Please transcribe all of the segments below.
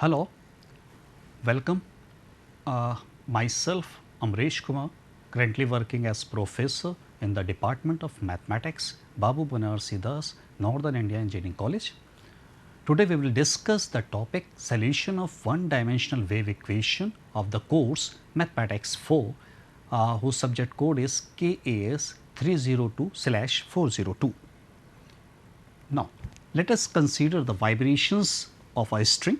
Hello, welcome. Myself, Amresh Kumar, currently working as professor in the Department of Mathematics, Babu Banarsi Das, Northern India Engineering College. Today we will discuss the topic solution of one-dimensional wave equation of the course Mathematics 4, whose subject code is KAS 302/402. Now, let us consider the vibrations of a string,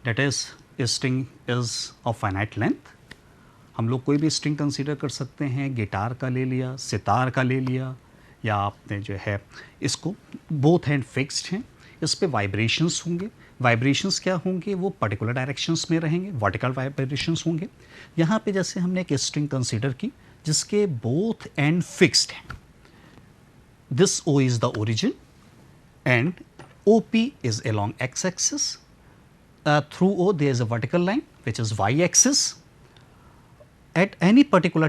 that is, a string is of finite length. हम लोग कोई भी string consider कर सकते हैं, guitar का ले लिया, सितार का ले लिया, या आपने जो है इसको बोथ हैंड फिक्स्ड हैं, इस पे वाइब्रेशंस होंगे. वाइब्रेशंस क्या होंगे, वो पर्टिकुलर डायरेक्शंस में रहेंगे, वर्टिकल वाइब्रेशंस होंगे. यहाँ पे जैसे हमने एक स्ट्रिंग कंसीडर की जिसके बोथ एंड फिक्स्ड हैं. This O is the origin and OP is along x-axis. Through O there is a vertical line which is y-axis. At any particular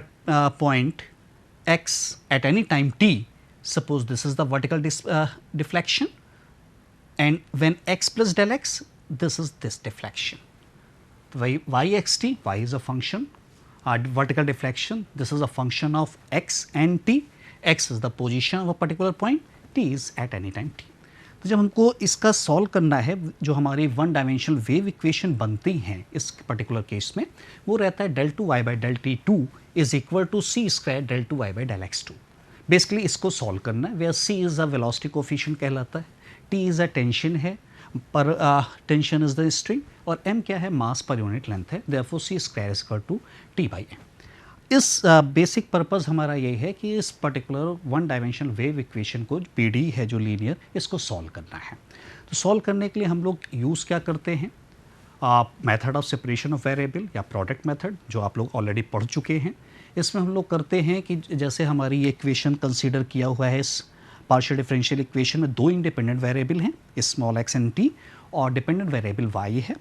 point x at any time t, suppose this is the vertical deflection, and when x plus del x, this is this deflection. Yxt, y is a function, vertical deflection, this is a function of x and t. X is the position of a particular point, t is at any time t. तो जब हमको इसका solve करना है, जो हमारी one dimensional wave equation बनती हैं इस पर्टिकुलर केस में, वो रहता है del 2y by del t2 is equal to c square del 2y by del x2. Basically इसको सॉल्व करना है, where c is a velocity coefficient कहलाता है, t इज़ अ टेंशन है, पर टेंशन इज द स्ट्रिंग, और m क्या है, मास पर यूनिट लेंथ है, therefore c square is equal to t by m. इस बेसिक पर्पज़ हमारा ये है कि इस particular one dimensional wave equation को पीडी है जो लीनियर, इसको सॉल्व करना है. तो सॉल्व करने के लिए हम लोग यूज़ क्या करते हैं, method of separation of variable या प्रोडक्ट मेथड, जो आप लोग ऑलरेडी पढ़ चुके हैं. इसमें हम लोग करते हैं कि जैसे हमारी ये इक्वेशन कंसीडर किया हुआ है, इस पार्शियल डिफरेंशियल इक्वेशन में दो इंडिपेंडेंट वेरिएबल हैं, स्मॉल एक्स एंड टी, और डिपेंडेंट वेरिएबल वाई है.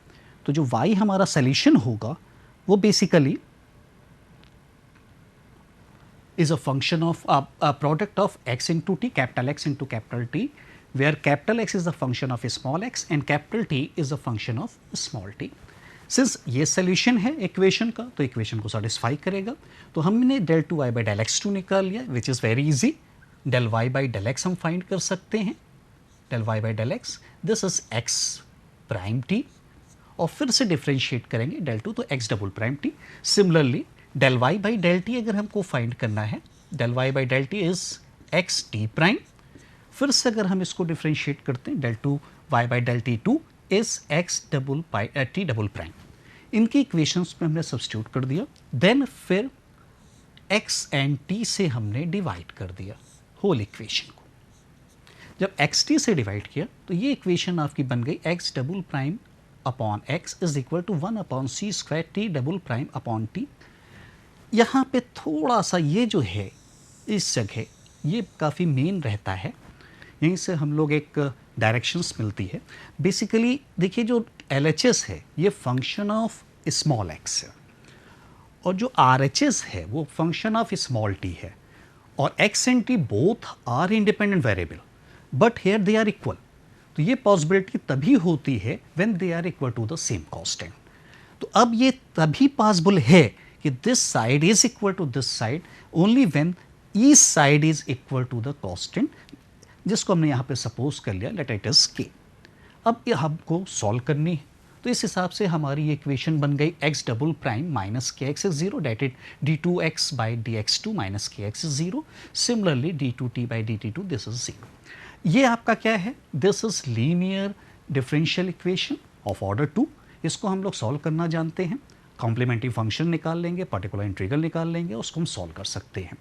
तो जो वाई हमारा सोल्यूशन होगा वो basically is a function of a product of x into t, capital X into capital T, where capital X is a function of small x and capital T is a function of small t. Since ये solution है equation का, तो equation को satisfy करेगा. तो हमने del 2y by del x2 निकाल लिया, which is very easy. del y by del x हम find कर सकते हैं, del y by del x, this is x prime t, और फिर से differentiate करेंगे del 2 तो x double prime t. Similarly del y by del t अगर हमको फाइंड करना है, del y by del t is x t prime. फिर से अगर हम इसको डिफ्रेंशिएट करते हैं, del 2 y by del t2 is x double t double prime. इनकी इक्वेशंस में हमने सब्स्टिट्यूट कर दिया, देन फिर x एंड t से हमने डिवाइड कर दिया होल इक्वेशन को. जब x t से डिवाइड किया तो ये इक्वेशन आपकी बन गई x double prime upon x is equal to 1 upon c square t double prime upon t. यहाँ पे थोड़ा सा ये जो है इस जगह ये काफ़ी मेन रहता है, यहीं से हम लोग एक डायरेक्शंस मिलती है. बेसिकली देखिए जो LHS है ये फंक्शन ऑफ स्मॉल x है, और जो RHS है वो फंक्शन ऑफ स्मॉल t है, और x and t both are independent variable but here they are equal. तो ये पॉसिबिलिटी तभी होती है when they are equal to the same constant. तो अब ये तभी पॉसिबल है कि this side is equal to this side only when each side is equal to the constant, जिसको हमने यहाँ पे सपोज कर लिया, लेट इट इज k. अब ये हमको सॉल्व करनी है, तो इस हिसाब से हमारी ये इक्वेशन बन गई x double prime minus K X is zero, that it d2x by dx2 minus K X is zero. Similarly d2t by dt2 this is zero. ये आपका क्या है, this is linear differential equation of order 2. इसको हम लोग solve करना जानते हैं, कॉम्प्लीमेंट्री फंक्शन निकाल लेंगे, पर्टिकुलर इंटीग्रल निकाल लेंगे, उसको हम सॉल्व कर सकते हैं.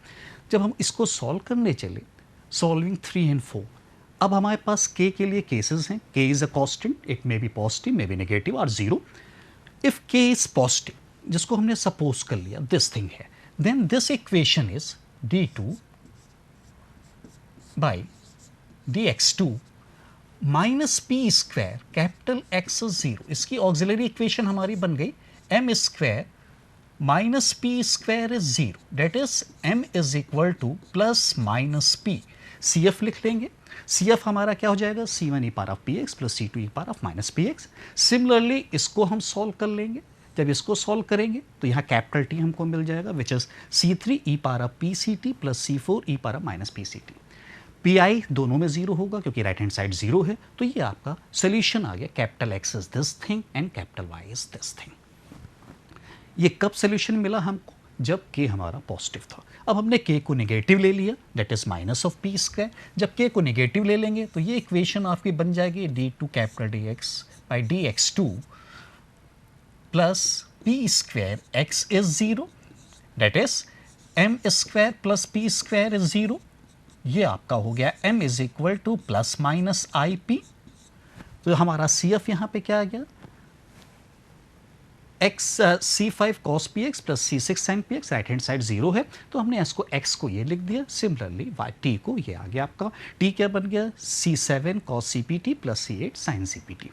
जब हम इसको सॉल्व करने चले, सॉल्विंग 3 एंड 4, अब हमारे पास k के लिए केसेस हैं. k is a constant, it may be positive, may be negative और zero. If k is positive, जिसको हमने सपोज कर लिया दिस थिंग है, then this equation is d2 by dx2 minus P square capital X zero. इसकी auxiliary equation हमारी बन गई m square minus P square is zero, that is m is equal to plus minus p. C F लिख लेंगे। C F हमारा क्या हो जाएगा, C1 e power of P x plus C2 e power of minus P x. Similarly इसको हम solve कर लेंगे। जब इसको सॉल्व करेंगे तो यहाँ कैपिटल टी हमको मिल जाएगा which is C3 e power of P C T plus C4 e power of minus P C T. P I दोनों में जीरो होगा क्योंकि राइट हैंड साइड जीरो है। तो ये आपका सोल्यूशन आ गया, capital X is this thing and capital Y is this thing. ये कब सोल्यूशन मिला हमको, जब k हमारा पॉजिटिव था। अब हमने k को नेगेटिव ले लिया, that is minus of P square. जब k को नेगेटिव ले लेंगे तो ये इक्वेशन आपकी बन जाएगी d2 capital dx by dx2 plus P square x is zero, that is m square plus P square is zero. ये आपका हो गया m is equal to plus minus I P. तो हमारा सी एफ यहाँ पे क्या आ गया, x C5 cos px plus C6 sin px, right hand side zero है तो हमने इसको x को ये लिख दिया। सिमिलरली t को ये आ गया आपका, t क्या बन गया C7 cos CPT plus C8 sin CPT।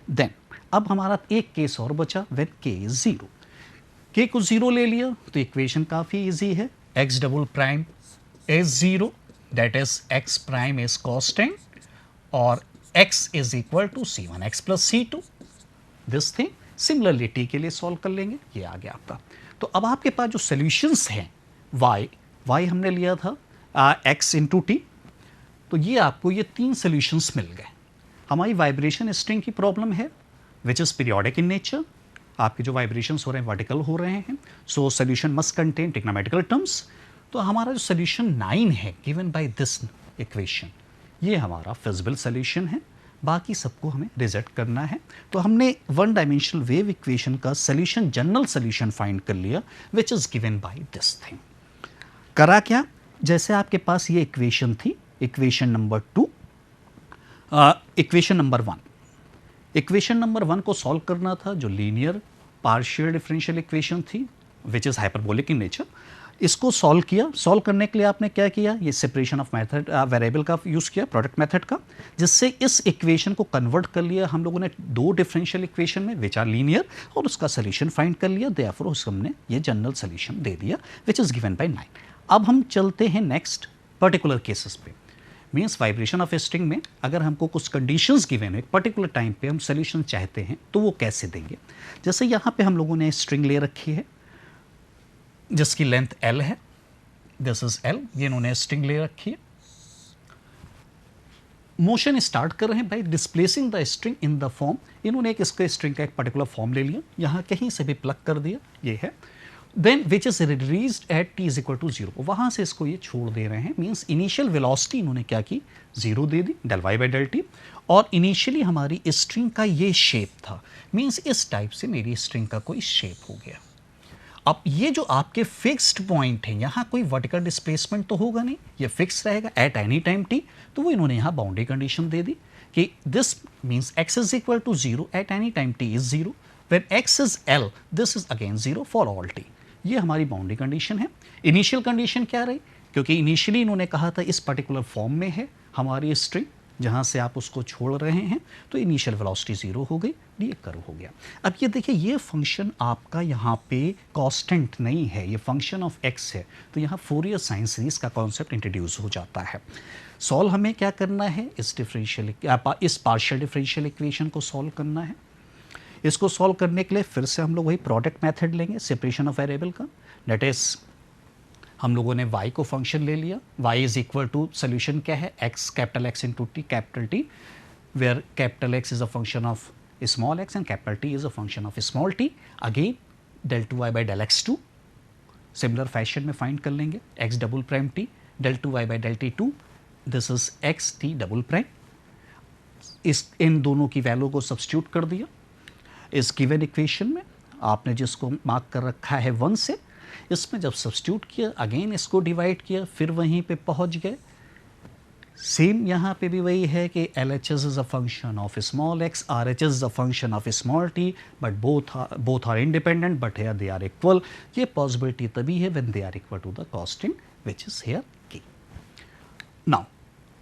Then अब हमारा एक केस और बचा when k is zero. k को जीरो ले लिया तो इक्वेशन काफ़ी इजी है, x double prime is zero, that is x prime is constant और x is equal to C1x plus C2 this thing. Similarly T के लिए सॉल्व कर लेंगे, ये आ गया आपका। तो अब आपके पास जो सॉल्यूशंस हैं y हमने लिया था x इंटू टी, तो ये आपको ये तीन सॉल्यूशंस मिल गए। हमारी वाइब्रेशन स्ट्रिंग की प्रॉब्लम है which is periodic in nature, आपके जो वाइब्रेशंस हो रहे हैं वर्टिकल हो रहे हैं, so solution must contain trigonometrical terms. तो हमारा जो सॉल्यूशन 9 है गिवन बाय दिस इक्वेशन, ये हमारा फिजिबल सॉल्यूशन है, बाकी सबको हमें रिजेक्ट करना है। तो हमने वन डायमेंशनल वेव इक्वेशन का सॉल्यूशन, जनरल सॉल्यूशन फाइंड कर लिया which is given by this thing. करा क्या, जैसे आपके पास ये इक्वेशन थी, equation number 2, equation number 1, equation number 1 को सॉल्व करना था जो लीनियर पार्शियल डिफरेंशियल इक्वेशन थी which is hyperbolic in nature. इसको सॉल्व किया, सॉल्व करने के लिए आपने क्या किया, ये सेपरेशन ऑफ मेथड वेरिएबल का यूज़ किया, प्रोडक्ट मेथड का, जिससे इस इक्वेशन को कन्वर्ट कर लिया हम लोगों ने दो डिफरेंशियल इक्वेशन में विच आर लीनियर, और उसका सोल्यूशन फाइंड कर लिया। देयरफॉर हमने ये जनरल सोल्यूशन दे दिया विच इज़ गिवन बाय 9। अब हम चलते हैं नेक्स्ट पर्टिकुलर केसेस पे। मीन्स वाइब्रेशन ऑफ स्ट्रिंग में अगर हमको कुछ कंडीशंस गिवन है, एक पर्टिकुलर टाइम पे हम सोल्यूशन चाहते हैं तो वो कैसे देंगे। जैसे यहाँ पे हम लोगों ने स्ट्रिंग ले रखी है जिसकी लेंथ L है, दिस इज L, ये इन्होंने स्ट्रिंग ले रखी है। मोशन स्टार्ट कर रहे हैं by displacing the string in the form. इन्होंने एक इसके स्ट्रिंग का एक पर्टिकुलर फॉर्म ले लिया, यहाँ कहीं से भी प्लग कर दिया, ये है। Then which is released at t is equal to 0, वहाँ से इसको ये छोड़ दे रहे हैं। मीन्स इनिशियल वेलोसिटी इन्होंने क्या की, 0 दे दी, del y by del t. और इनिशियली हमारी स्ट्रिंग का ये शेप था, मीन्स इस टाइप से मेरी स्ट्रिंग का कोई शेप हो गया। अब ये जो आपके फिक्स्ड पॉइंट है, यहाँ कोई वर्टिकल डिस्प्लेसमेंट तो होगा नहीं, ये फिक्स रहेगा एट एनी टाइम t। तो वो इन्होंने यहाँ बाउंड्री कंडीशन दे दी कि this means x is equal to 0 at any time t is 0, when x is L this is again 0 for all t। ये हमारी बाउंड्री कंडीशन है। इनिशियल कंडीशन क्या रही, क्योंकि इनिशियली इन्होंने कहा था इस पर्टिकुलर फॉर्म में है हमारी स्ट्रिंग, जहाँ से आप उसको छोड़ रहे हैं, तो इनिशियल वेलोसिटी 0 हो गई, ये कर्व हो गया। अब ये देखिए, ये फंक्शन आपका यहाँ पे कांस्टेंट नहीं है, ये फंक्शन ऑफ x है, तो यहाँ फोरियर साइन सीरीज का कॉन्सेप्ट इंट्रोड्यूस हो जाता है। सॉल्व हमें क्या करना है, इस पार्शियल डिफरेंशियल इक्वेशन को सॉल्व करना है। इसको सॉल्व करने के लिए फिर से हम लोग वही प्रोडक्ट मेथड लेंगे, सेपरेशन ऑफ वेरिएबल का। दैट इज हम लोगों ने y को फंक्शन ले लिया, y is equal to solution क्या है, x capital X into T capital T, where capital X is a function of small x and capital T is a function of small t। Again del 2y by del x2 similar fashion में find कर लेंगे, x double prime t del 2y by del t2, this is x t double prime. इस इन दोनों की value को substitute कर दिया इस गिवन इक्वेशन में, आपने जिसको मार्क कर रखा है 1 से, इसमें जब सब्स्टिट्यूट किया, अगेन इसको डिवाइड किया, फिर वहीं पे पहुंच गए। सेम यहाँ पे भी वही है कि LHS is a function of small x, RHS is a function of small t, but both are independent, but here they are equal. ये पॉसिबिलिटी तभी है when they are equal to the constant which is here k। Now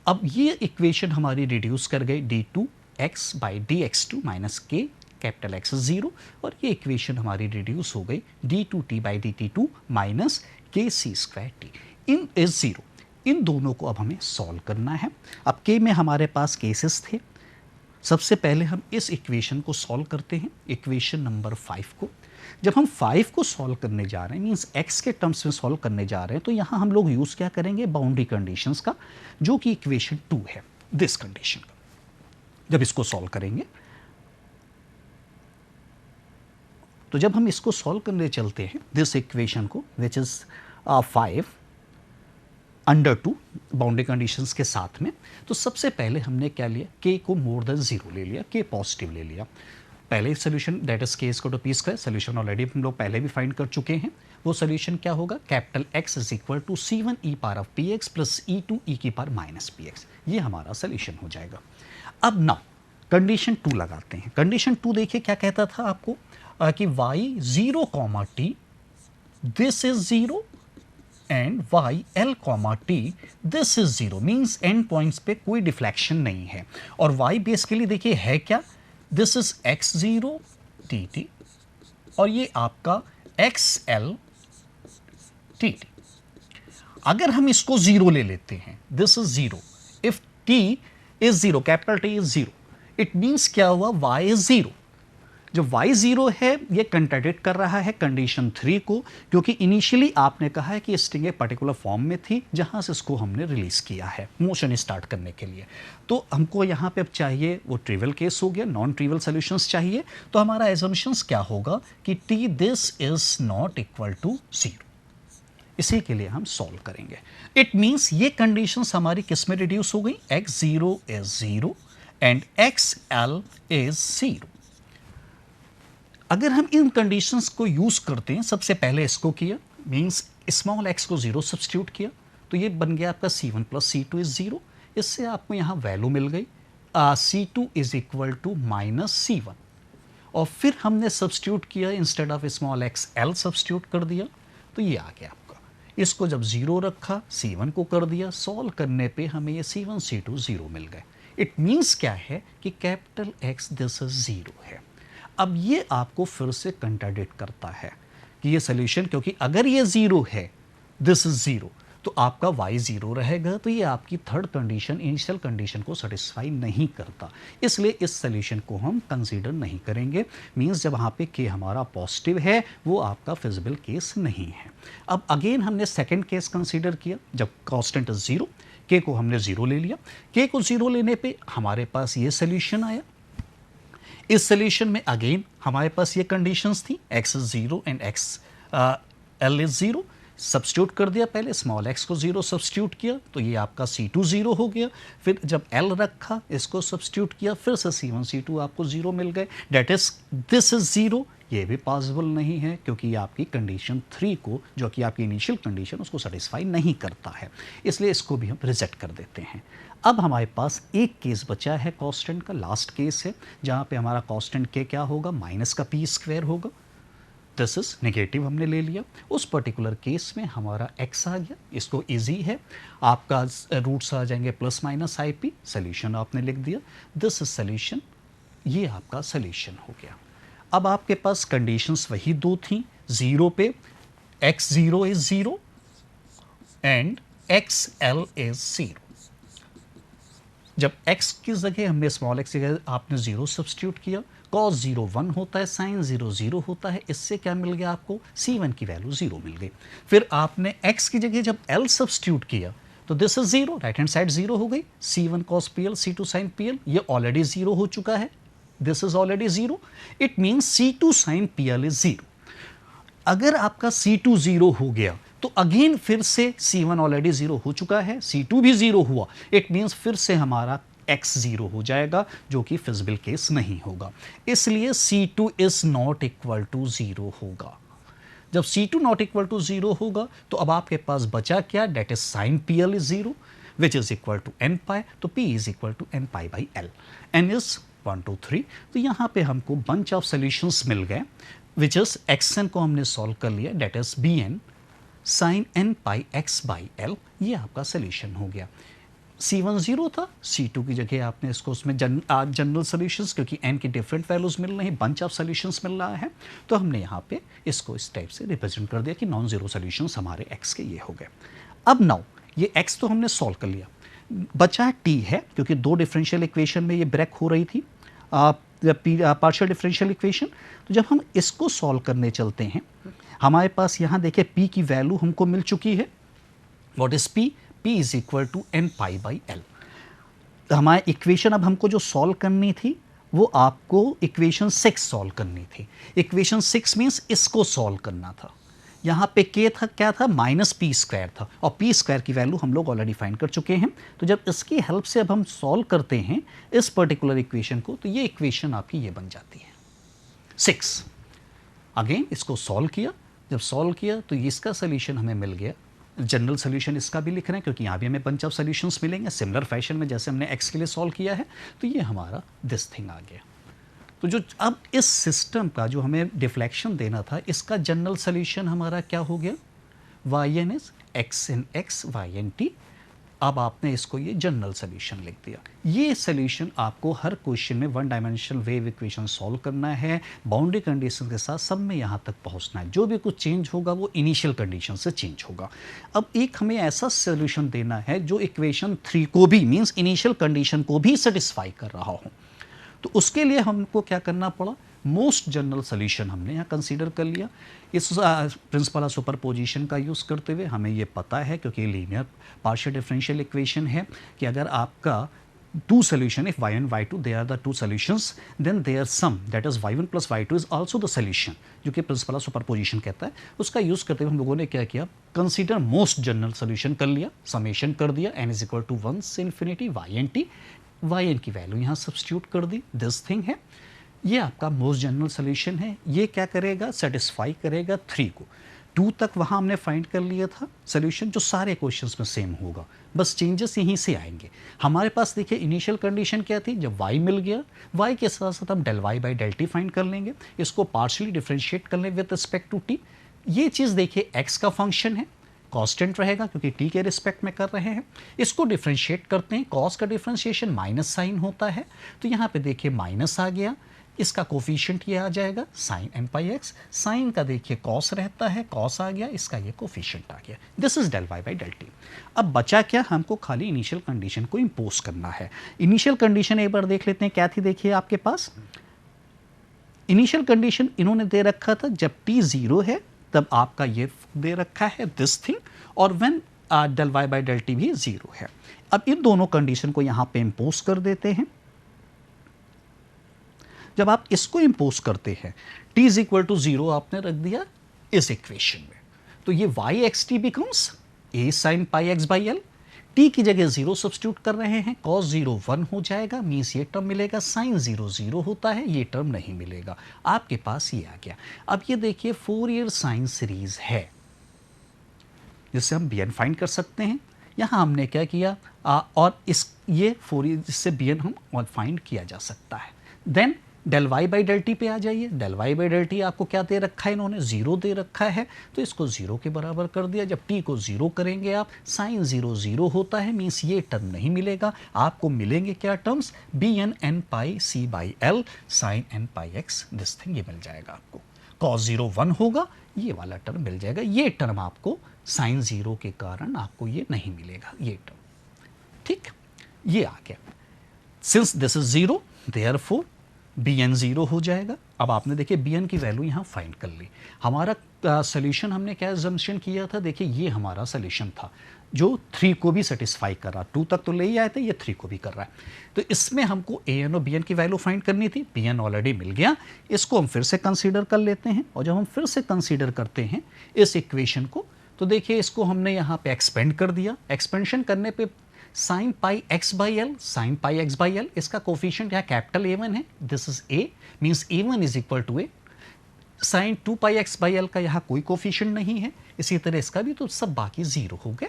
अब ये equation हमारी reduce कर गई d2x by dx2 minus k, capital X 0, और ये इक्वेशन हमारी रिड्यूस हो गई d2t बाई dt2 माइनस के सी स्क्वायर टी इन इज 0। इन दोनों को अब हमें सॉल्व करना है। अब के में हमारे पास केसेस थे। सबसे पहले हम इस इक्वेशन को सॉल्व करते हैं, इक्वेशन नंबर 5 को। जब हम 5 को सॉल्व करने जा रहे हैं, मींस x के टर्म्स में सॉल्व करने जा रहे हैं, तो यहाँ हम लोग यूज़ क्या करेंगे, बाउंड्री कंडीशंस का, जो कि इक्वेशन 2 है, दिस कंडीशन का। जब इसको सॉल्व करेंगे, तो जब हम इसको सॉल्व करने चलते हैं दिस इक्वेशन को, which is 5 under 2 boundary conditions के साथ में, तो सबसे पहले हमने क्या लिया, k को मोर देन 0 ले लिया, k पॉजिटिव ले लिया। पहले solution that is k is equal to P square, solution already हम लोग पहले भी फाइंड कर चुके हैं। वो सोल्यूशन क्या होगा, capital X is equal to C1 e power of px plus E2 e की पावर माइनस px, ये हमारा सोल्यूशन हो जाएगा। अब नाउ कंडीशन 2 लगाते हैं। कंडीशन 2 देखिए क्या कहता था आपको, कि y 0, t this is 0 and y l, t this is 0, means and points पे कोई डिफ्लेक्शन नहीं है। और y बेसिकली देखिए है क्या, दिस इज x0 dt और ये आपका xl dt। अगर हम इसको 0 ले लेते हैं, this is 0, if t is 0, capital T is 0, it means क्या हुआ, y इज 0। जब y 0 है, ये कंट्राडिक्ट कर रहा है कंडीशन 3 को, क्योंकि इनिशियली आपने कहा है कि स्ट्रिंग एक पर्टिकुलर फॉर्म में थी जहां से इसको हमने रिलीज किया है मोशन स्टार्ट करने के लिए। तो हमको यहाँ पे अब चाहिए वो ट्रिवियल केस हो गया, नॉन ट्रिवियल सॉल्यूशंस चाहिए। तो हमारा एजम्पशंस क्या होगा कि t this is not equal to 0, इसी के लिए हम सॉल्व करेंगे। इट मीन्स ये कंडीशंस हमारी किस में रिड्यूस हो गई, x0 is 0 and xl is 0। अगर हम इन कंडीशंस को यूज करते हैं, सबसे पहले इसको किया, मींस स्मॉल x को 0 सब्स्टिट्यूट किया, तो ये बन गया आपका C1 प्लस C2 इज 0। इससे आपको यहाँ वैल्यू मिल गई C2 is equal to minus C1, और फिर हमने सब्स्टिट्यूट किया, instead of small x l substitute कर दिया, तो ये आ गया आपका। इसको जब 0 रखा, C1 को कर दिया, सॉल्व करने पे हमें ये C1 C2 0 मिल गए। इट मीन्स क्या है कि कैपिटल X दिस इज 0 है। अब ये आपको फिर से कंट्राडिक्ट करता है कि ये सोल्यूशन, क्योंकि अगर ये 0 है, दिस इज 0, तो आपका y 0 रहेगा, तो ये आपकी थर्ड कंडीशन, इनिशियल कंडीशन को सेटिस्फाई नहीं करता, इसलिए इस सोल्यूशन को हम कंसीडर नहीं करेंगे। मींस जब वहाँ पे k हमारा पॉजिटिव है, वो आपका फिजिबल केस नहीं है। अब अगेन हमने सेकेंड केस कंसीडर किया, जब कांस्टेंट इज 0, k को हमने 0 ले लिया। k को 0 लेने पे हमारे पास ये सोल्यूशन आया। इस सोल्यूशन में अगेन हमारे पास ये कंडीशंस थी, x is 0 and l is 0। Substitute कर दिया, पहले स्मॉल x को 0 सब्स्टिट्यूट किया, तो ये आपका C2 0 हो गया। फिर जब l रखा, इसको सब्स्टिट्यूट किया, फिर से C1 C2 आपको 0 मिल गए, डेट इज दिस इज 0। ये भी पॉसिबल नहीं है, क्योंकि ये आपकी कंडीशन 3 को, जो कि आपकी इनिशियल कंडीशन, उसको सेटिस्फाई नहीं करता है, इसलिए इसको भी हम रिजेक्ट कर देते हैं। अब हमारे पास एक केस बचा है कांस्टेंट का, लास्ट केस है, जहाँ पे हमारा कांस्टेंट k क्या होगा, माइनस का p स्क्वायर होगा। दिस इज नेगेटिव हमने ले लिया। उस पर्टिकुलर केस में हमारा x आ गया, इसको इजी है, आपका रूट्स आ जाएंगे प्लस माइनस IP, सोल्यूशन आपने लिख दिया, दिस इज सोल्यूशन, ये आपका सोल्यूशन हो गया। अब आपके पास कंडीशंस वही दो थी, 0 पे x0 is 0 and xl is 0। जब x की जगह हमने स्मॉल x की जगह आपने 0 सब्स्टिट्यूट किया, cos 0 1 होता है, sin 0 0 होता है, इससे क्या मिल गया आपको, C1 की वैल्यू 0 मिल गई। फिर आपने x की जगह जब l सब्स्टिट्यूट किया, तो this is 0, right hand side 0 हो गई, C1 cos PL C2 sin PL, ये ऑलरेडी 0 हो चुका है, this is already 0। It means C2 sin PL is 0। अगर आपका C2 0 हो गया, तो अगेन फिर से C1 ऑलरेडी 0 हो चुका है, C2 भी 0 हुआ, इट मीन्स फिर से हमारा x 0 हो जाएगा, जो कि फिजिबल केस नहीं होगा, इसलिए C2 is not equal to 0 होगा। जब C2 नॉट इक्वल टू 0 होगा, तो अब आपके पास बचा क्या, that is sine PL is 0 which is equal to n pi, तो p is equal to n pi by l, n is 1 2 3। तो यहाँ पे हमको बंच ऑफ सोल्यूशंस मिल गए, विच इज xn को हमने सॉल्व कर लिया, that is bn sine n pi x by l, ये आपका सोल्यूशन हो गया। C1 0 था, C2 की जगह आपने इसको उसमें जनरल सोल्यूशंस, क्योंकि n की डिफरेंट वैल्यूज मिल रही, बंच ऑफ सोल्यूशंस मिल रहा है, तो हमने यहाँ पे इसको इस टाइप से रिप्रेजेंट कर दिया कि नॉन जीरो सोल्यूशंस हमारे x के ये हो गए। अब नाउ ये x तो हमने सॉल्व कर लिया, बचा t है, क्योंकि दो डिफरेंशियल इक्वेशन में ये ब्रेक हो रही थी पार्शियल डिफरेंशियल इक्वेशन। तो जब हम इसको सॉल्व करने चलते हैं, हमारे पास यहाँ देखिए p की वैल्यू हमको मिल चुकी है। What is p? p is equal to n pi by l। तो हमारी इक्वेशन अब हमको जो सॉल्व करनी थी वो आपको इक्वेशन 6 सॉल्व करनी थी। इक्वेशन 6 मीन्स इसको सॉल्व करना था। यहाँ पे k था, क्या था? माइनस पी स्क्वायर था, और पी स्क्वायर की वैल्यू हम लोग ऑलरेडी फाइंड कर चुके हैं। तो जब इसकी हेल्प से अब हम सॉल्व करते हैं इस पर्टिकुलर इक्वेशन को, तो ये इक्वेशन आपकी ये बन जाती है 6। अगेन इसको सॉल्व किया, जब सॉल्व किया तो इसका सोल्यूशन हमें मिल गया। जनरल सोल्यूशन इसका भी लिख रहे हैं, क्योंकि यहाँ भी हमें बंच ऑफ सोल्यूशंस मिलेंगे सिमिलर फैशन में जैसे हमने x के लिए सॉल्व किया है। तो ये हमारा दिस थिंग आ गया। तो जो अब इस सिस्टम का जो हमें डिफ्लेक्शन देना था, इसका जनरल सोल्यूशन हमारा क्या हो गया? Y N is X in X Y N T. अब आपने इसको ये जनरल सोल्यूशन लिख दिया। ये सोल्यूशन आपको हर क्वेश्चन में one dimensional wave equation solve करना है, बाउंड्री कंडीशन के साथ सब में यहाँ तक पहुँचना है। जो भी कुछ चेंज होगा वो इनिशियल कंडीशन से चेंज होगा। अब एक हमें ऐसा सोल्यूशन देना है जो इक्वेशन 3 को भी, मीन्स इनिशियल कंडीशन को भी सेटिस्फाई कर रहा हो। तो उसके लिए हमको क्या करना पड़ा? मोस्ट जनरल सोल्यूशन हमने यहाँ कंसीडर कर लिया। इस प्रिंसिपल ऑफ सुपरपोजिशन का यूज़ करते हुए हमें ये पता है, क्योंकि लीनियर पार्शियल डिफरेंशियल इक्वेशन है, कि अगर आपका two solution, if y1 y2 they are the two solutions, then their sum that is y1 plus y2 is also the solution, जो कि प्रिंसिपल ऑफ सुपरपोजिशन कहता है। उसका यूज़ करते हुए हम लोगों ने क्या किया? कंसीडर मोस्ट जनरल सोल्यूशन कर लिया, समेशन कर दिया, n इज इक्वल टू 1 से infinity Y N T. Y N की वैल्यू यहाँ सब्स्टिट्यूट कर दी, दिस थिंग है। ये आपका मोस्ट जनरल सोल्यूशन है। ये क्या करेगा? सेटिस्फाई करेगा 3 को। 2 तक वहाँ हमने फाइंड कर लिया था सोल्यूशन, जो सारे क्वेश्चंस में सेम होगा, बस चेंजेस यहीं से आएंगे। हमारे पास देखिए इनिशियल कंडीशन क्या थी? जब y मिल गया, y के साथ साथ हम del Y by del T find कर लेंगे, इसको पार्शली डिफ्रेंशिएट कर लें विद रिस्पेक्ट टू t। ये चीज़ देखिए x का फंक्शन है, कांस्टेंट रहेगा क्योंकि t के रिस्पेक्ट में कर रहे हैं। इसको डिफ्रेंशिएट करते हैं, कॉस का डिफ्रेंशिएशन माइनस साइन होता है, तो यहाँ पे देखिए माइनस आ गया, इसका कोफिशिएंट ये आ जाएगा sign N pi x. Sign का देखिए कॉस रहता है, कॉस आ गया, इसका ये कोफिशिएंट आ गया। This is del Y by del T. अब बचा क्या? हमको खाली इनिशियल कंडीशन को इम्पोज करना है। इनिशियल कंडीशन एक बार देख लेते हैं क्या थी। देखिए आपके पास इनिशियल कंडीशन इन्होंने दे रखा था, जब t 0 है तब आपका ये दे रखा है दिस थिंग, और when del Y by del T भी 0 है। अब इन दोनों कंडीशन को यहाँ पे इम्पोज कर देते हैं। जब आप इसको इम्पोज करते हैं, t इज इक्वल टू 0 आपने रख दिया इस इक्वेशन में, तो ये Y X T becomes a sine pi x by L. t की जगह 0 सब्स्टिट्यूट कर रहे हैं, cos 0 1 हो जाएगा, मीन्स ये टर्म मिलेगा। साइन 0 0 होता है, ये टर्म नहीं मिलेगा। आपके पास ये आ गया। अब ये देखिए फोरियर साइन सीरीज है, जिससे हम bn फाइंड कर सकते हैं। यहाँ हमने क्या किया, और इस ये फोरियर, जिससे bn हम फाइंड किया जा सकता है। Then del Y by del T पे आ जाइए। Del Y by del T आपको क्या दे रखा है? इन्होंने 0 दे रखा है, तो इसको 0 के बराबर कर दिया। जब t को 0 करेंगे आप, साइन 0 0 होता है, मीन्स ये टर्म नहीं मिलेगा। आपको मिलेंगे क्या terms? B N N pi C by L sine N pi X, this thing ये मिल जाएगा आपको। cos 0 1 होगा, ये वाला टर्म मिल जाएगा। ये टर्म आपको साइन 0 के कारण आपको ये नहीं मिलेगा, ये टर्म। ठीक, ये आ गया। Since this is 0, therefore bn 0 हो जाएगा। अब आपने देखिए bn की वैल्यू यहाँ फाइंड कर ली। हमारा सोल्यूशन हमने क्या अजम्पशन किया था? देखिए ये हमारा सोल्यूशन था जो 3 को भी सेटिस्फाई कर रहा। 2 तक तो ले ही आए थे, ये 3 को भी कर रहा है। तो इसमें हमको an और bn की वैल्यू फाइंड करनी थी। bn ऑलरेडी मिल गया, इसको हम फिर से कंसीडर कर लेते हैं। और जब हम फिर से कंसीडर करते हैं इस इक्वेशन को, तो देखिए इसको हमने यहाँ पे एक्सपेंड कर दिया। एक्सपेंशन करने पे sine pi x by L, sine pi x by L, इसका कोफिशिएंट यहाँ कैपिटल A1 है, this is a, means A1 is equal to a। Sine 2 pi x by L का यहाँ कोई कोफिशिएंट नहीं है, इसी तरह इसका भी, तो सब बाकी 0 हो गए।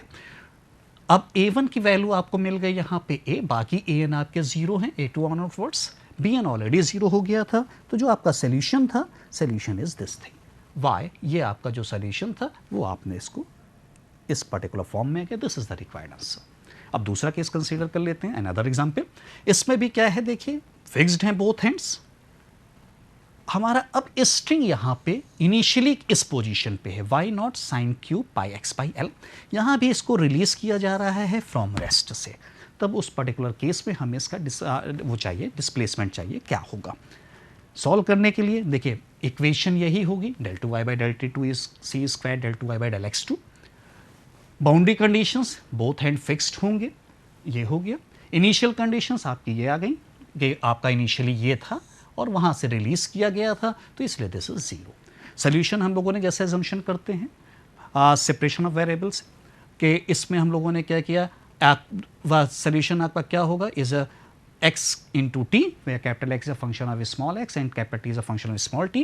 अब A1 की वैल्यू आपको मिल गई यहाँ पे a, बाकी an आपके 0 हैं, A2 ऑनवर्ड्स। bn ऑलरेडी 0 हो गया था, तो जो आपका सोल्यूशन था, solution is this thing y। ये आपका जो सोल्यूशन था वो आपने इसको इस पर्टिकुलर फॉर्म में किया, this is the required answer. अब दूसरा केस कंसीडर कर लेते हैं, अनदर एग्जांपल। इसमें भी क्या है देखिए, फिक्स्ड हैं बोथ हैंड्स, हमारा अब स्ट्रिंग यहाँ पे इनिशियली इस पोजीशन पे है y not sine cube pi x by L. यहाँ भी इसको रिलीज किया जा रहा है फ्रॉम रेस्ट से, तब उस पर्टिकुलर केस में हमें इसका वो चाहिए, डिस्प्लेसमेंट चाहिए, क्या होगा। सॉल्व करने के लिए देखिए इक्वेशन यही होगी, del two Y by del T two is C square del two Y by del X two. Boundary conditions both hand fixed होंगे, ये हो गया। इनिशियल कंडीशंस आपकी ये आ गई कि आपका इनिशियली ये था और वहाँ से रिलीज़ किया गया था, तो इसलिए दिस इज ज़ीरो। सोल्यूशन हम लोगों ने जैसे एजम्पशन करते हैं सेपरेशन ऑफ वेरिएबल्स के, इसमें हम लोगों ने क्या किया, सोल्यूशन आपका क्या होगा, is a x into t where capital X is a function of small x and capital T is a function of small t।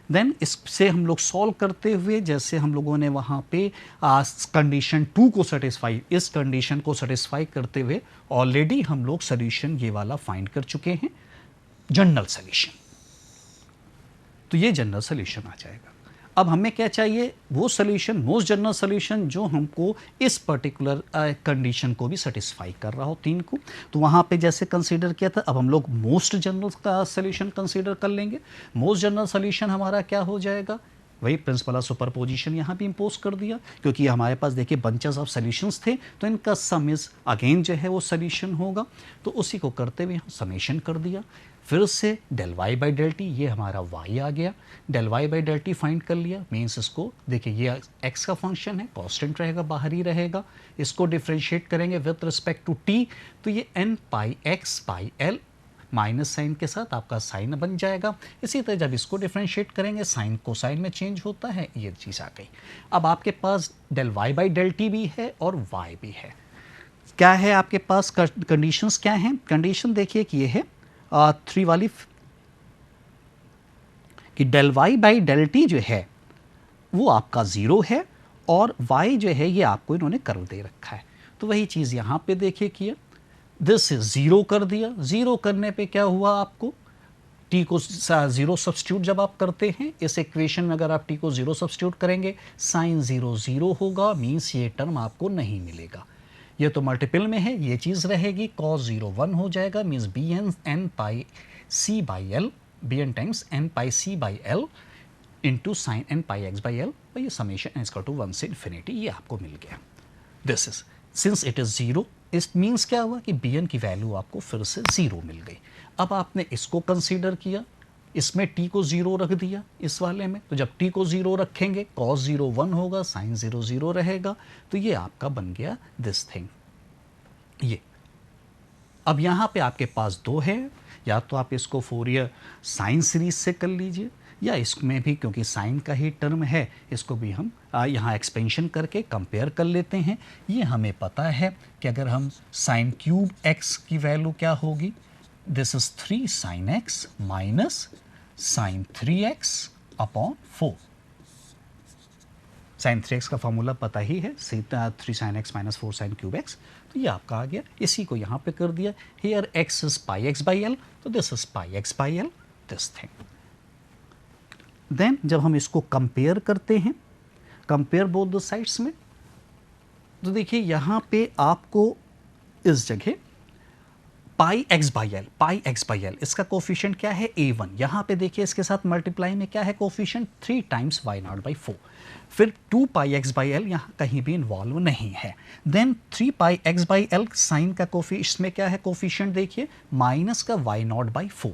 Then इससे हम लोग सॉल्व करते हुए जैसे हम लोगों ने वहाँ पे कंडीशन 2 को सेटिस्फाई, इस कंडीशन को सेटिस्फाई करते हुए ऑलरेडी हम लोग सोल्यूशन ये वाला फाइंड कर चुके हैं, जनरल सोल्यूशन। तो ये जनरल सोल्यूशन आ जाएगा। अब हमें क्या चाहिए, वो सोल्यूशन, मोस्ट जनरल सोल्यूशन जो हमको इस पर्टिकुलर कंडीशन को भी सेटिस्फाई कर रहा हो, 3 को। तो वहाँ पे जैसे कंसीडर किया था, अब हम लोग मोस्ट जनरल का सोल्यूशन कंसीडर कर लेंगे। मोस्ट जनरल सोल्यूशन हमारा क्या हो जाएगा, वही प्रिंसिपल ऑफ सुपरपोजिशन यहाँ भी इम्पोज कर दिया, क्योंकि हमारे पास देखिए बंचेस ऑफ सोल्यूशंस थे, तो इनका सम इज अगेन जो है वो सोल्यूशन होगा। तो उसी को करते हुए समेशन कर दिया। फिर से del Y by del T, ये हमारा वाई आ गया, del Y by del T find कर लिया। मीन्स इसको देखिए ये एक्स का फंक्शन है, कांस्टेंट रहेगा, बाहर ही रहेगा। इसको डिफ्रेंशिएट करेंगे विद रिस्पेक्ट टू टी, तो ये N pi x by L minus sine के साथ आपका साइन बन जाएगा। इसी तरह जब इसको डिफ्रेंशिएट करेंगे साइन कोसाइन में चेंज होता है, ये चीज़ आ गई। अब आपके पास del Y by del T भी है और वाई भी है। क्या है आपके पास कंडीशंस, क्या हैं कंडीशन, देखिए कि ये है 3 वाली, कि del Y by del T जो है वो आपका 0 है और y जो है ये आपको इन्होंने कर्व दे रखा है। तो वही चीज़ यहाँ पे देखिए किया, दिस 0 कर दिया। 0 करने पे क्या हुआ, आपको t को 0 सब्स्टिट्यूट जब आप करते हैं इस इक्वेशन में, अगर आप t को 0 सब्स्टिट्यूट करेंगे साइन 0 0 होगा, मीन्स ये टर्म आपको नहीं मिलेगा। ये तो मल्टीपल में है, ये चीज़ रहेगी, cos 0 1 हो जाएगा, means B N N pi C by L, B N times N pi C by L into sine N pi x by L, और ये समेशन एन इक्वल टू 1 से इन्फिनिटी, ये आपको मिल गया। This is since it is 0, इस means क्या हुआ कि बी एन की वैल्यू आपको फिर से 0 मिल गई। अब आपने इसको कंसीडर किया, इसमें t को 0 रख दिया इस वाले में, तो जब t को 0 रखेंगे cos 0 1 होगा, sin 0 0 रहेगा, तो ये आपका बन गया दिस थिंग। ये अब यहाँ पे आपके पास 2 है, या तो आप इसको फोरियर साइन सीरीज से कर लीजिए, या इसमें भी क्योंकि साइन का ही टर्म है इसको भी हम यहाँ एक्सपेंशन करके कंपेयर कर लेते हैं। ये हमें पता है कि अगर हम साइन क्यूब x की वैल्यू क्या होगी, this is 3 sine x minus sine 3x upon 4। Sine 3x का फॉर्मूला पता ही है, 3 sine x minus 4 sine cube x, तो ये आपका आ गया। इसी को यहाँ पे कर दिया, here x is pi x by l, तो this is pi x by l, this thing. Then जब हम इसको कंपेयर करते हैं, कंपेयर बोथ द साइड्स में, तो देखिए यहाँ पे आपको इस जगह pi x by l, pi x by L, इसका कोफिशिएंट क्या है a1। यहाँ पे देखिए इसके साथ मल्टीप्लाई में क्या है coefficient 3 times y nought by 4, फिर 2 पाई एक्स बाई एल यहाँ कहीं भी इन्वॉल्व नहीं है। Then 3 pi x by L sine का इसमें क्या है कोफिशिएंट, देखिए माइनस का y nought by 4,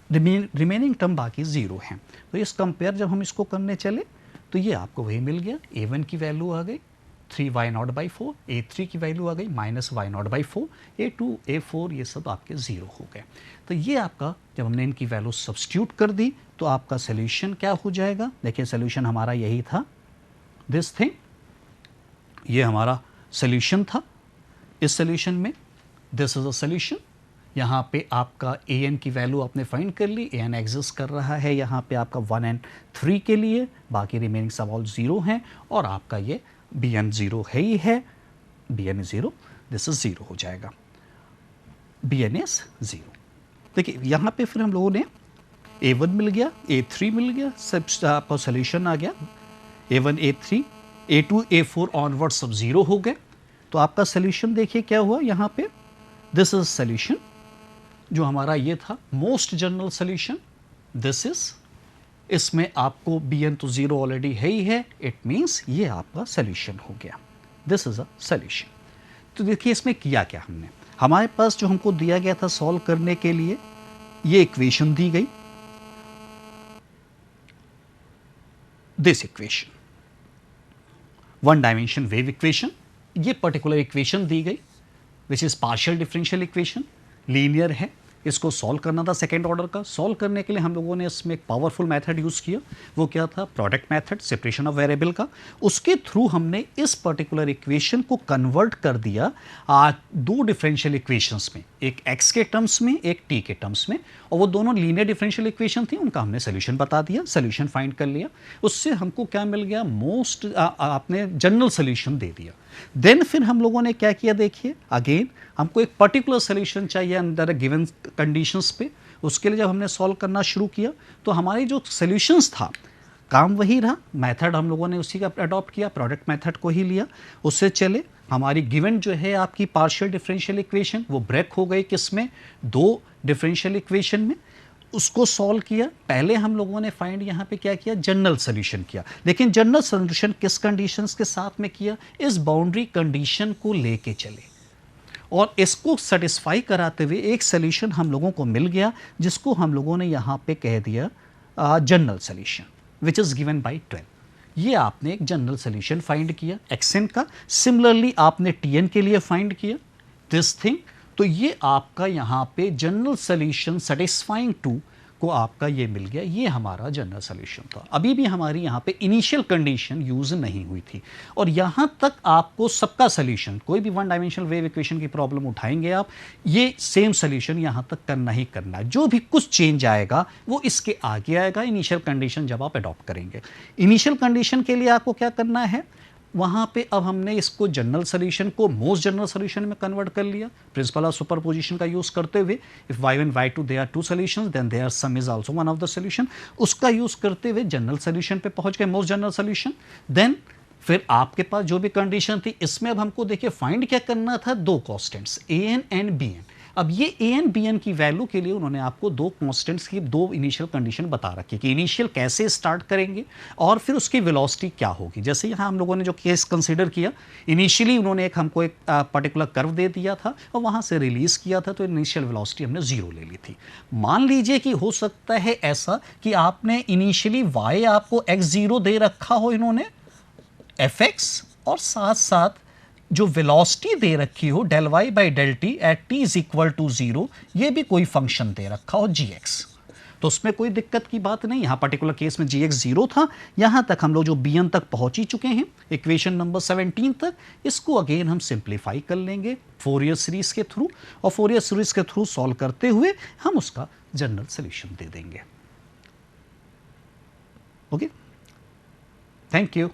remaining term बाकी 0 हैं। तो इस कंपेयर जब हम इसको करने चले तो ये आपको वही मिल गया, a1 की वैल्यू आ गई 3y नॉट बाई 4, a3 की वैल्यू आ गई minus y nought by 4, a2 a4 ये सब आपके 0 हो गए। तो ये आपका जब हमने इनकी वैल्यू सब्स्टिट्यूट कर दी तो आपका सोल्यूशन क्या हो जाएगा, देखिए सोल्यूशन हमारा यही था, दिस थिंग, ये हमारा सोल्यूशन था। इस सोल्यूशन में दिस इज अ सोल्यूशन, यहाँ पे आपका ए एन की वैल्यू आपने फाइंड कर ली, ए एन एग्जिस्ट कर रहा है यहाँ पे आपका 1 and 3 के लिए, बाकी रिमेनिंग सब ऑल 0 हैं, और आपका ये बी एन 0 है ही है, बी एन 0, दिस इज 0 हो जाएगा, बी एन इज 0। देखिए यहाँ पे फिर हम लोगों ने a1 मिल गया, a3 मिल गया, सब आपका सोल्यूशन आ गया, a1 a3 a2 a4 onward सब 0 हो गए। तो आपका सोल्यूशन देखिए क्या हुआ यहाँ पे, दिस इज सोल्यूशन जो हमारा ये था most general solution this is, इसमें आपको bn तो 0 ऑलरेडी है ही है, इट मीन्स ये आपका सोल्यूशन हो गया, दिस इज अ सोल्यूशन। तो देखिए इसमें किया क्या हमने, हमारे पास जो हमको दिया गया था सॉल्व करने के लिए, ये इक्वेशन दी गई, this equation, one dimension wave equation, ये पर्टिकुलर इक्वेशन दी गई which is partial differential equation, linear है, इसको सॉल्व करना था सेकेंड ऑर्डर का। सॉल्व करने के लिए हम लोगों ने इसमें एक पावरफुल मेथड यूज़ किया, वो क्या था, product method, separation of variable का। उसके थ्रू हमने इस पर्टिकुलर इक्वेशन को कन्वर्ट कर दिया दो डिफरेंशियल इक्वेशंस में, एक एक्स के टर्म्स में, एक टी के टर्म्स में, और वो दोनों लीनियर डिफरेंशियल इक्वेशन थी, उनका हमने सोल्यूशन बता दिया, सोल्यूशन फाइंड कर लिया। उससे हमको क्या मिल गया, आपने जनरल सोल्यूशन दे दिया। देन फिर हम लोगों ने क्या किया, देखिए अगेन हमको एक पर्टिकुलर सोल्यूशन चाहिए अंडर अ गिवन कंडीशंस पे। उसके लिए जब हमने सॉल्व करना शुरू किया तो हमारे जो सोल्यूशंस था काम वही रहा, मेथड हम लोगों ने उसी का अडॉप्ट किया, प्रोडक्ट मेथड को ही लिया, उससे चले। हमारी गिवन जो है आपकी पार्शियल डिफरेंशियल इक्वेशन, वो ब्रेक हो गई किसमें, दो डिफरेंशियल इक्वेशन में, उसको सॉल्व किया। पहले हम लोगों ने फाइंड यहाँ पे क्या किया, जनरल सोल्यूशन किया, लेकिन जनरल सोल्यूशन किस कंडीशंस के साथ में किया, इस बाउंड्री कंडीशन को लेके चले और इसको सेटिस्फाई कराते हुए एक सोल्यूशन हम लोगों को मिल गया, जिसको हम लोगों ने यहाँ पे कह दिया general solution which is given by 12। ये आपने एक जनरल सोल्यूशन फाइंड किया एक्सएन का। सिमिलरली आपने टीएन के लिए फाइंड किया दिस थिंग। तो ये आपका यहाँ पे जनरल सोल्यूशन सेटिस्फाइंग टू को आपका ये मिल गया, ये हमारा जनरल सोल्यूशन था। अभी भी हमारी यहाँ पे इनिशियल कंडीशन यूज नहीं हुई थी, और यहाँ तक आपको सबका सोल्यूशन, कोई भी वन डायमेंशनल वेव इक्वेशन की प्रॉब्लम उठाएंगे आप, ये सेम सोल्यूशन यहाँ तक करना ही करना है। जो भी कुछ चेंज आएगा वो इसके आगे आएगा इनिशियल कंडीशन जब आप अडॉप्ट करेंगे। इनिशियल कंडीशन के लिए आपको क्या करना है, वहाँ पे अब हमने इसको जनरल सोल्यूशन को मोस्ट जनरल सोल्यूशन में कन्वर्ट कर लिया, प्रिंसिपल ऑफ सुपरपोजिशन का यूज करते हुए। If y1 y2 they are two solutions then their sum is also one of the solution, उसका यूज करते हुए जनरल सोल्यूशन पे पहुंच गए, मोस्ट जनरल सोल्यूशन। देन फिर आपके पास जो भी कंडीशन थी, इसमें अब हमको देखिए फाइंड क्या करना था, दो कॉन्स्टेंट्स an एंड bn। अब ये an bn की वैल्यू के लिए उन्होंने आपको दो कॉन्स्टेंट्स की दो इनिशियल कंडीशन बता रखी कि इनिशियल कैसे स्टार्ट करेंगे और फिर उसकी वेलोसिटी क्या होगी। जैसे यहाँ हम लोगों ने जो केस कंसीडर किया, इनिशियली उन्होंने हमको एक पर्टिकुलर कर्व दे दिया था और वहाँ से रिलीज किया था, तो इनिशियल वेलोसिटी हमने 0 ले ली थी। मान लीजिए कि हो सकता है ऐसा कि आपने इनिशियली y आपको x0 दे रखा हो इन्होंने fx, और साथ साथ जो वेलोसिटी दे रखी हो del y by del t at t is equal to 0, ये भी कोई फंक्शन दे रखा हो gx, तो उसमें कोई दिक्कत की बात नहीं। यहाँ पर्टिकुलर केस में gx 0 था। यहाँ तक हम लोग जो bn तक पहुंच ही चुके हैं, इक्वेशन नंबर 17 तक। इसको अगेन हम सिंप्लीफाई कर लेंगे फोरियर सीरीज के थ्रू, और फोरियर सीरीज के थ्रू सॉल्व करते हुए हम उसका जनरल सोल्यूशन दे देंगे। Okay, thank you.